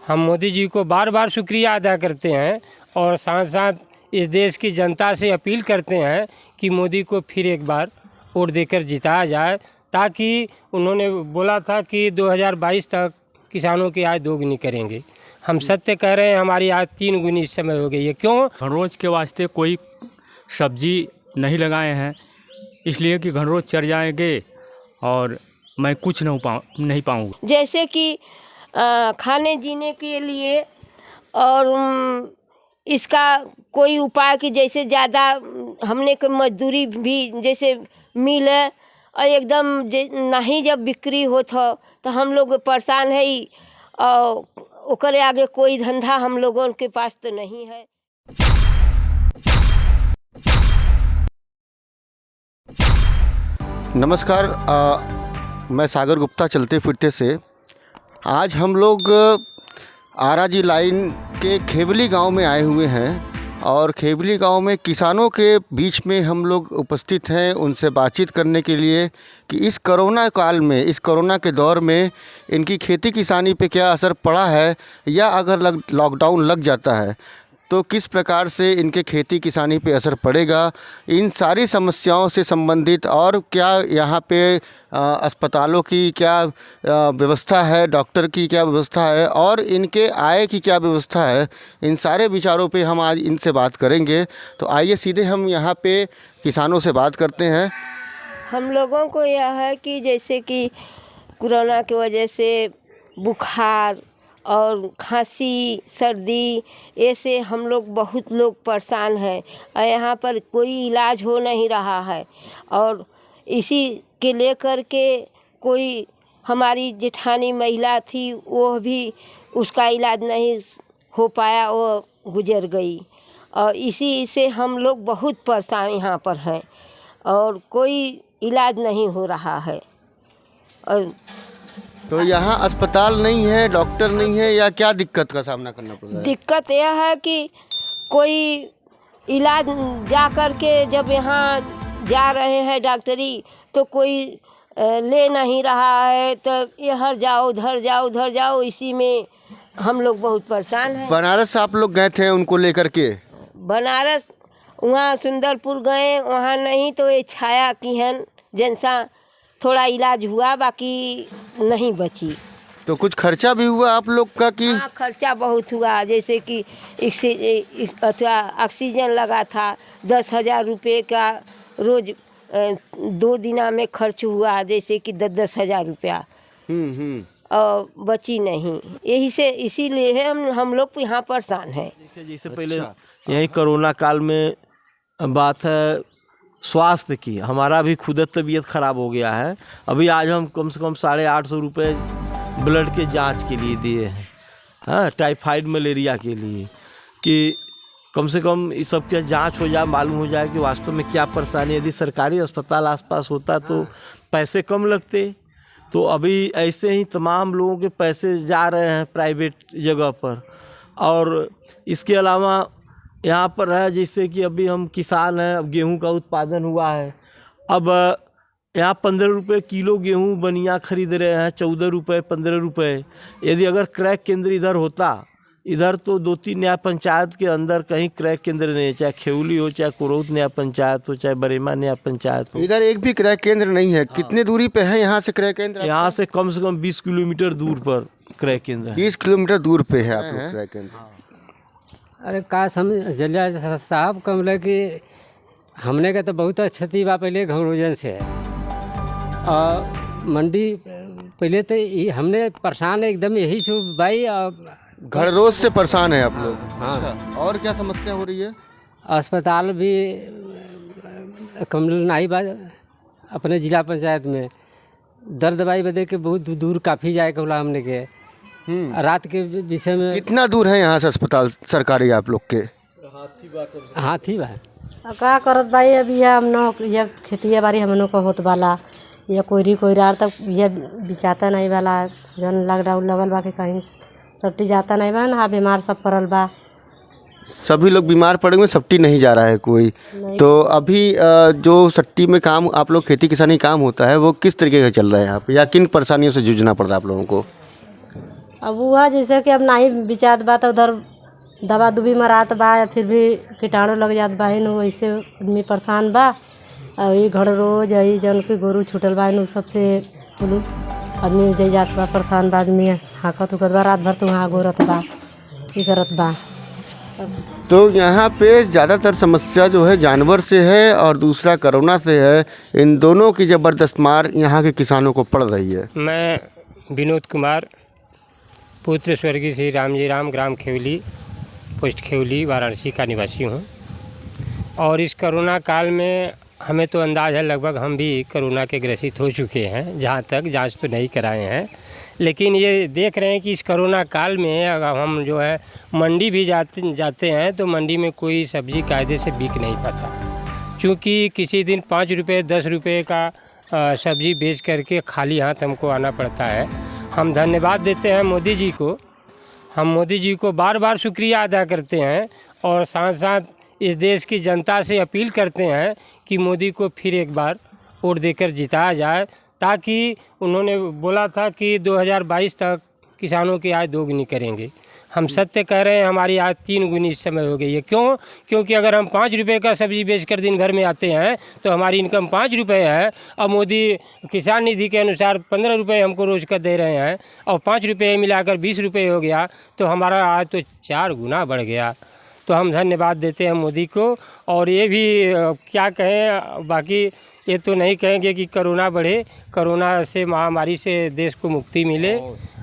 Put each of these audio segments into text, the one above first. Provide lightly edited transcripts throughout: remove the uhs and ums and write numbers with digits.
हम मोदी जी को बार बार शुक्रिया अदा करते हैं और साथ साथ इस देश की जनता से अपील करते हैं कि मोदी को फिर एक बार वोट देकर जिताया जाए, ताकि उन्होंने बोला था कि 2022 तक किसानों की आय दोगुनी करेंगे। हम सत्य कह रहे हैं, हमारी आय 3 गुनी इस समय हो गई है। क्यों? घनरोज के वास्ते कोई सब्जी नहीं लगाए हैं, इसलिए कि घनरोज चर जाएंगे और मैं कुछ नहीं पाऊँगा। जैसे कि खाने जीने के लिए और इसका कोई उपाय कि जैसे ज़्यादा हमने को मजदूरी भी जैसे मिले और एकदम नहीं जब बिक्री होत हो तो हम लोग परेशान है और ओकरे आगे कोई धंधा हम लोगों के पास तो नहीं है। नमस्कार, मैं सागर गुप्ता चलते फिरते से। आज हम लोग आराजी लाइन के खेवली गांव में आए हुए हैं और खेवली गांव में किसानों के बीच में हम लोग उपस्थित हैं उनसे बातचीत करने के लिए कि इस कोरोना काल में, इस कोरोना के दौर में इनकी खेती किसानी पे क्या असर पड़ा है, या अगर लॉकडाउन लग जाता है तो किस प्रकार से इनके खेती किसानी पे असर पड़ेगा। इन सारी समस्याओं से संबंधित और क्या यहाँ पे अस्पतालों की क्या व्यवस्था है, डॉक्टर की क्या व्यवस्था है और इनके आय की क्या व्यवस्था है, इन सारे विचारों पे हम आज इनसे बात करेंगे। तो आइए सीधे हम यहाँ पे किसानों से बात करते हैं। हम लोगों को यह है कि जैसे कि कोरोना की वजह से बुखार और खांसी सर्दी ऐसे हम लोग बहुत लोग परेशान हैं और यहाँ पर कोई इलाज हो नहीं रहा है और इसी के लेकर के कोई हमारी जेठानी महिला थी वो भी उसका इलाज नहीं हो पाया, वो गुजर गई और इसी से हम लोग बहुत परेशान यहाँ पर हैं और कोई इलाज नहीं हो रहा है। और तो यहाँ अस्पताल नहीं है, डॉक्टर नहीं है, या क्या दिक्कत का सामना करना पड़ रहा है? दिक्कत यह है कि कोई इलाज जा कर के जब यहाँ जा रहे हैं डॉक्टरी तो कोई ले नहीं रहा है, तो इधर जाओ उधर जाओ उधर जाओ, इसी में हम लोग बहुत परेशान हैं। बनारस आप लोग गए थे उनको लेकर के? बनारस वहाँ सुंदरपुर गए, वहाँ नहीं तो ये छाया की है जैसा थोड़ा इलाज हुआ, बाकी नहीं बची। तो कुछ खर्चा भी हुआ आप लोग का? कि हाँ, खर्चा बहुत हुआ, जैसे कि ऑक्सीजन लगा था 10,000 रुपये का रोज 2 दिना में खर्च हुआ, जैसे कि 10,000 रुपया और बची नहीं। यही से इसीलिए हम लोग यहाँ परेशान हैं। जैसे पहले यही कोरोना काल में बात है स्वास्थ्य की, हमारा भी खुद तबीयत ख़राब हो गया है। अभी आज हम कम से कम 850 रुपये ब्लड के जांच के लिए दिए हैं, हाँ, टाइफाइड मलेरिया के लिए, कि कम से कम इस सब की जांच हो जाए, मालूम हो जाए कि वास्तव में क्या परेशानी। यदि सरकारी अस्पताल आसपास होता तो पैसे कम लगते, तो अभी ऐसे ही तमाम लोगों के पैसे जा रहे हैं प्राइवेट जगह पर। और इसके अलावा यहाँ पर है जैसे कि अभी हम किसान हैं, अब गेहूं का उत्पादन हुआ है, अब यहाँ 15 रुपये किलो गेहूं बनिया खरीद रहे हैं, 14 रुपये 15 रुपये। यदि अगर क्रय केंद्र इधर होता, इधर तो 2-3 न्याय पंचायत के अंदर कहीं क्रय केंद्र नहीं, चाहे खेवली हो, चाहे कुरौत न्याय पंचायत हो, चाहे बरेमा न्याय पंचायत हो, इधर एक भी क्रय केंद्र नहीं है। कितने दूरी पे है यहाँ से क्रय केंद्र? यहाँ से कम 20 किलोमीटर दूर पर क्रय केंद्र है। 20 किलोमीटर दूर पे है आप लोग क्रय केंद्र? अरे का समझ जलिया साहब कमले कि हमने का तो बहुत क्षति बा पहले घरोजन से, और मंडी पहले तो हमने परेशान एकदम यही से भाई। घर रोज से परेशान है आप लोग? हाँ। अच्छा, और क्या समस्या हो रही है? अस्पताल भी कमल नहीं बा अपने जिला पंचायत में, दर्द दवाई बदे के बहुत दूर काफ़ी जाए के बोला हमने के। रात के विषय में कितना दूर है यहाँ से अस्पताल सरकारी आप लोग के? हाथी बा का करत भाई। अभी यह खेती बाड़ी हमनों को होत वाला, यह कोयरार तक यह बिचाता नहीं वाला, जन लॉकडाउन लगल बा के कहीं सट्टी जाता नहीं बा ना, बीमार सब पड़ल बा। सभी लोग बीमार पड़े हुए, सट्टी नहीं जा रहा है कोई। तो अभी जो सट्टी में काम आप लोग खेती किसानी काम होता है वो किस तरीके का चल रहा है यहाँ पे, या किन परेशानियों से जूझना पड़ रहा है आप लोगों को? अब हुआ जैसे कि अब नहीं बिचात बा तो उधर दवा दुबी मरात बा या फिर भी कीटाणु लग जात बा इन वैसे आदमी परेशान बा। और ये घर रोज यही जौन के गोरू छूटल बा इन सबसे बोलू आदमी जई जात बा परेशान बा आदमी हाकत उकत बा रात भर तो वहाँ गोरत बा ये करत बा। तो यहाँ पे ज़्यादातर समस्या जो है जानवर से है और दूसरा कोरोना से है। इन दोनों की ज़बरदस्त मार यहाँ के किसानों को पड़ रही है। मैं विनोद कुमार, पुत्र स्वर्गीय श्री रामजी राम, ग्राम खेवली, पोस्ट खेवली, वाराणसी का निवासी हूँ। और इस कोरोना काल में हमें तो अंदाज़ है लगभग हम भी कोरोना के ग्रसित हो चुके हैं, जहाँ तक जांच तो नहीं कराए हैं। लेकिन ये देख रहे हैं कि इस कोरोना काल में अगर हम जो है मंडी भी जाते हैं तो मंडी में कोई सब्ज़ी कायदे से बिक नहीं पाता, क्योंकि किसी दिन 5 रुपये 10 रुपये का सब्ज़ी बेच करके खाली हाथ हमको आना पड़ता है। हम धन्यवाद देते हैं मोदी जी को, हम मोदी जी को बार बार शुक्रिया अदा करते हैं और साथ साथ इस देश की जनता से अपील करते हैं कि मोदी को फिर एक बार वोट देकर जिताया जाए, ताकि उन्होंने बोला था कि 2022 तक किसानों की आय 2 गुनी करेंगे। हम सत्य कह रहे हैं, हमारी आय 3 गुनी इस समय हो गई है। क्यों? क्योंकि अगर हम 5 रुपये का सब्ज़ी बेचकर दिन भर में आते हैं तो हमारी इनकम 5 रुपये है। अब मोदी किसान निधि के अनुसार 15 रुपये हमको रोज़ का दे रहे हैं और 5 रुपये मिलाकर 20 रुपये हो गया, तो हमारा आय तो 4 गुना बढ़ गया। तो हम धन्यवाद देते हैं मोदी को। और ये भी क्या कहें, बाकी ये तो नहीं कहेंगे कि कोरोना बढ़े, कोरोना से महामारी से देश को मुक्ति मिले।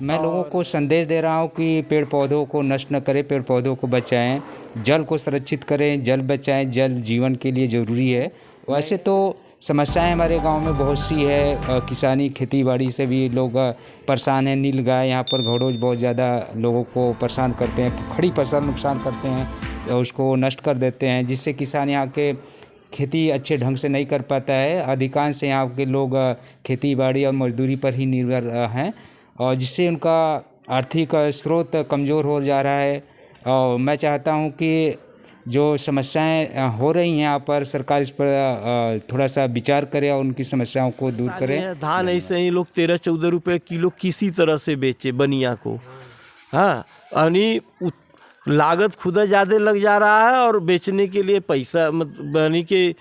मैं लोगों को संदेश दे रहा हूँ कि पेड़ पौधों को नष्ट न करें, पेड़ पौधों को बचाएं, जल को संरक्षित करें, जल बचाएं, जल जीवन के लिए ज़रूरी है। वैसे तो समस्याएं हमारे गांव में बहुत सी है, किसानी खेती बाड़ी से भी लोग परेशान हैं। नील गाय यहाँ पर घोड़ोज बहुत ज़्यादा लोगों को परेशान करते हैं, खड़ी फसल नुकसान करते हैं, उसको नष्ट कर देते हैं, जिससे किसान यहाँ के खेती अच्छे ढंग से नहीं कर पाता है। अधिकांश यहाँ के लोग खेती बाड़ी और मजदूरी पर ही निर्भर हैं और जिससे उनका आर्थिक स्रोत कमज़ोर हो जा रहा है। और मैं चाहता हूँ कि जो समस्याएं हो रही हैं यहाँ पर, सरकार इस पर थोड़ा सा विचार करे और उनकी समस्याओं को दूर करे। धान ऐसे ही लोग 13-14 रुपये किलो किसी तरह से बेचे बनिया को। हाँ, यानी लागत खुदा ज़्यादा लग जा रहा है और बेचने के लिए पैसा यानी कि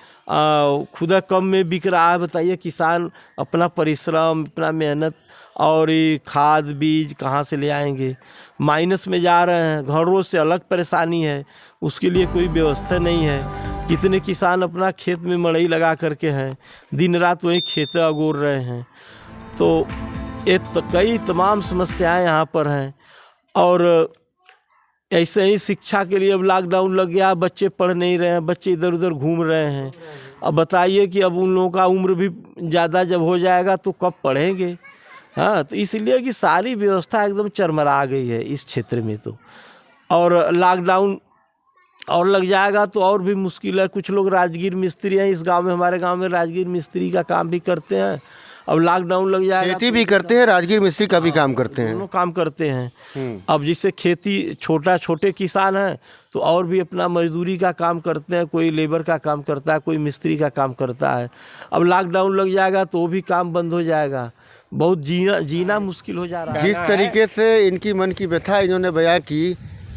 खुदा कम में बिक रहा है। बताइए, किसान अपना परिश्रम, अपना मेहनत और ये खाद बीज कहाँ से ले आएंगे? माइनस में जा रहे हैं। घरों से अलग परेशानी है, उसके लिए कोई व्यवस्था नहीं है। कितने किसान अपना खेत में मड़ई लगा करके हैं, दिन रात वही खेत अगोर रहे हैं। तो ये कई तमाम समस्याएं यहाँ पर हैं। और ऐसे ही शिक्षा के लिए अब लॉकडाउन लग गया, बच्चे पढ़ नहीं रहे हैं, बच्चे इधर उधर घूम रहे हैं। अब बताइए कि अब उन लोगों का उम्र भी ज़्यादा जब हो जाएगा तो कब पढ़ेंगे? हाँ, तो इसलिए कि सारी व्यवस्था एकदम चरमरा गई है इस क्षेत्र में। तो और लॉकडाउन और लग जाएगा तो और भी मुश्किल है। कुछ लोग राजगीर मिस्त्री हैं इस गांव में, हमारे गांव में राजगीर मिस्त्री का काम भी करते हैं। अब लॉकडाउन लग जाएगा, खेती भी करते हैं, राजगीर मिस्त्री का भी काम करते हैं, दोनों काम करते हैं। अब जिससे खेती छोटे किसान हैं तो और भी अपना मजदूरी का काम करते हैं, कोई लेबर का काम करता है, कोई मिस्त्री का काम करता है। अब लॉकडाउन लग जाएगा तो वो भी काम बंद हो जाएगा, बहुत जीना मुश्किल हो जा रहा है। जिस तरीके से इनकी मन की व्यथा इन्होंने बयां की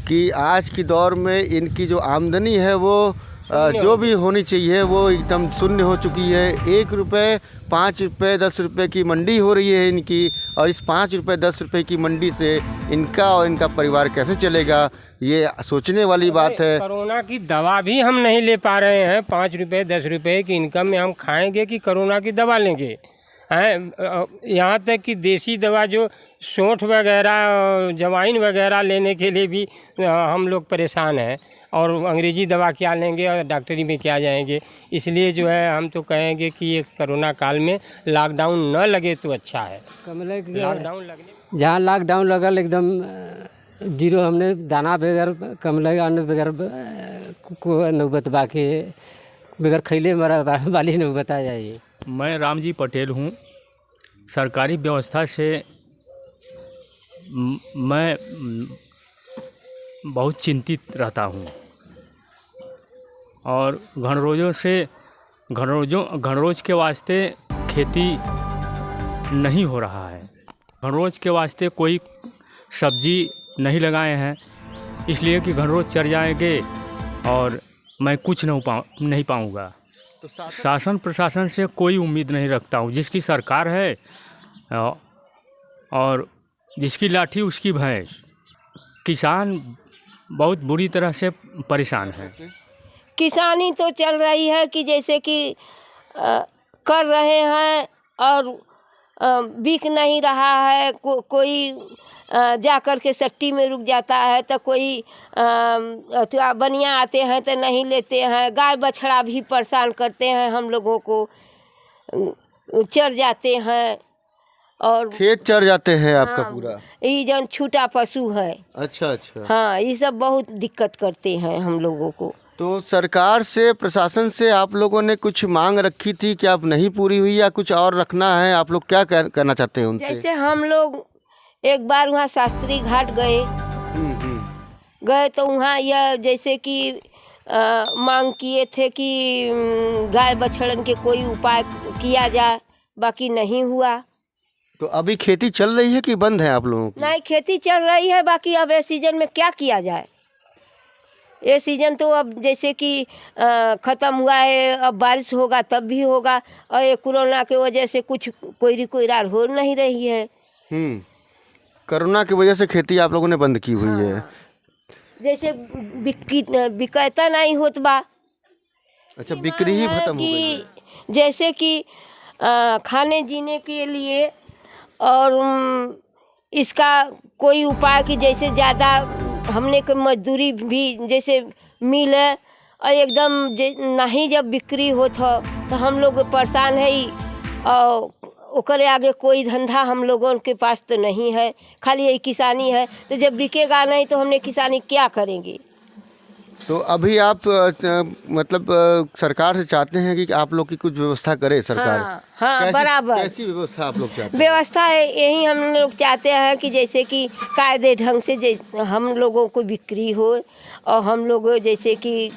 कि आज की दौर में इनकी जो आमदनी है वो जो भी होनी चाहिए वो एकदम शून्य हो चुकी है। 1 रुपये 5 रुपये 10 रुपये की मंडी हो रही है इनकी, और इस 5 रुपये 10 रुपये की मंडी से इनका और इनका परिवार कैसे चलेगा, ये सोचने वाली बात है। कोरोना की दवा भी हम नहीं ले पा रहे हैं। 5 रुपये 10 रुपये की इनकम में हम खाएंगे कि कोरोना की दवा लेंगे? हैं, यहाँ तक कि देसी दवा जो सौंठ वगैरह जवाइन वगैरह लेने के लिए भी हम लोग परेशान हैं, और अंग्रेज़ी दवा क्या लेंगे और डॉक्टरी में क्या जाएंगे। इसलिए जो है हम तो कहेंगे कि ये कोरोना काल में लॉकडाउन न लगे तो अच्छा है। लॉकडाउन लगने जहाँ लॉकडाउन लगल एकदम जीरो, हमने दाना बगैर कमल अन्न बगैर को नौबत बाकी बगैर खैले मरा वाली नौबत आ जाइए। मैं रामजी पटेल हूँ। सरकारी व्यवस्था से मैं बहुत चिंतित रहता हूँ और घनरोज के वास्ते खेती नहीं हो रहा है। घनरोज के वास्ते कोई सब्जी नहीं लगाए हैं, इसलिए कि घर रोज चर जाएंगे और मैं कुछ नहीं पाऊँगा। तो शासन प्रशासन से कोई उम्मीद नहीं रखता हूँ। जिसकी सरकार है और जिसकी लाठी उसकी भैंस। किसान बहुत बुरी तरह से परेशान है। किसानी तो चल रही है कि जैसे कि कर रहे हैं और बिक नहीं रहा है। कोई जा कर के सट्टी में रुक जाता है, तो कोई बनिया आते हैं तो नहीं लेते हैं। गाय बछड़ा भी परेशान करते हैं हम लोगों को, चर जाते हैं और खेत चर जाते हैं आपका पूरा? ये जन छूटा पशु है। अच्छा अच्छा। हाँ, ये सब बहुत दिक्कत करते हैं हम लोगों को। तो सरकार से, प्रशासन से आप लोगों ने कुछ मांग रखी थी कि आप नहीं पूरी हुई या कुछ और रखना है? आप लोग क्या करना चाहते हैं उनसे? जैसे हम लोग एक बार वहाँ शास्त्री घाट गए तो वहाँ यह जैसे कि मांग किए थे कि गाय बछड़न के कोई उपाय किया जाए, बाकी नहीं हुआ। तो अभी खेती चल रही है कि बंद है आप लोगों की? नहीं, खेती चल रही है, बाकी अब इस सीजन में क्या किया जाए। ये सीजन तो अब जैसे कि ख़त्म हुआ है, अब बारिश होगा तब भी होगा, और ये कोरोना की वजह से कुछ कोई रार हो नहीं रही है। कोरोना की वजह से खेती आप लोगों ने बंद की हुई है। जैसे बिकता नहीं होत बा। अच्छा, बिक्री ही खत्म हो गई है। जैसे कि खाने जीने के लिए और इसका कोई उपाय कि जैसे ज़्यादा हमने को मजदूरी भी जैसे मिले, और एकदम नहीं जब बिक्री होत हो तो हम लोग परेशान है। और ओकरे आगे कोई धंधा हम लोगों के पास तो नहीं है, खाली यही किसानी है। तो जब बिकेगा नहीं तो हमने किसानी क्या करेंगे। तो अभी आप मतलब सरकार से चाहते हैं कि आप लोग की कुछ व्यवस्था करे सरकार? हाँ, बराबर। कैसी व्यवस्था आप लोग चाहते हैं? व्यवस्था है यही हम लोग चाहते हैं कि जैसे कि कायदे ढंग से हम लोगों को बिक्री हो, और हम लोग जैसे कि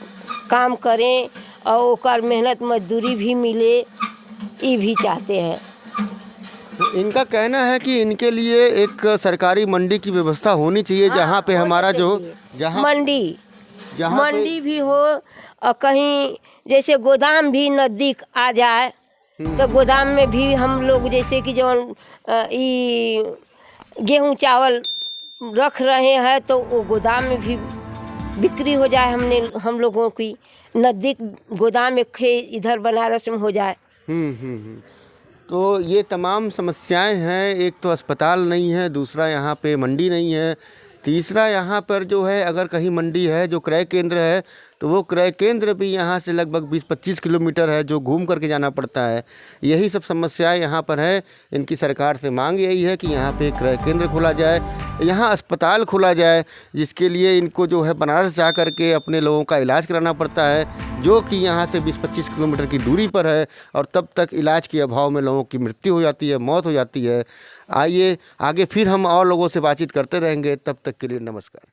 काम करें और ओकर मेहनत मजदूरी भी मिले, ये भी चाहते हैं। तो इनका कहना है कि इनके लिए एक सरकारी मंडी की व्यवस्था होनी चाहिए, जहाँ पे हमारा जहाँ मंडी भी हो, और कहीं जैसे गोदाम भी नज़दीक आ जाए तो गोदाम में भी हम लोग जैसे कि जो गेहूँ चावल रख रहे हैं तो वो गोदाम में भी बिक्री हो जाए। हम लोगों की नज़दीक गोदाम एक इधर बनारस में हो जाए। तो ये तमाम समस्याएं हैं। एक तो अस्पताल नहीं है, दूसरा यहाँ पे मंडी नहीं है, तीसरा यहाँ पर जो है अगर कहीं मंडी है जो क्रय केंद्र है तो वो क्रय केंद्र भी यहाँ से लगभग 20-25 किलोमीटर है, जो घूम करके जाना पड़ता है। यही सब समस्याएं यहाँ पर है। इनकी सरकार से मांग यही है कि यहाँ पे क्रय केंद्र खोला जाए, यहाँ अस्पताल खोला जाए, जिसके लिए इनको जो है बनारस जा कर के अपने लोगों का इलाज कराना पड़ता है, जो कि यहाँ से 20-25 किलोमीटर की दूरी पर है, और तब तक इलाज के अभाव में लोगों की मृत्यु हो जाती है, मौत हो जाती है। आइए आगे फिर हम और लोगों से बातचीत करते रहेंगे। तब तक के लिए नमस्कार।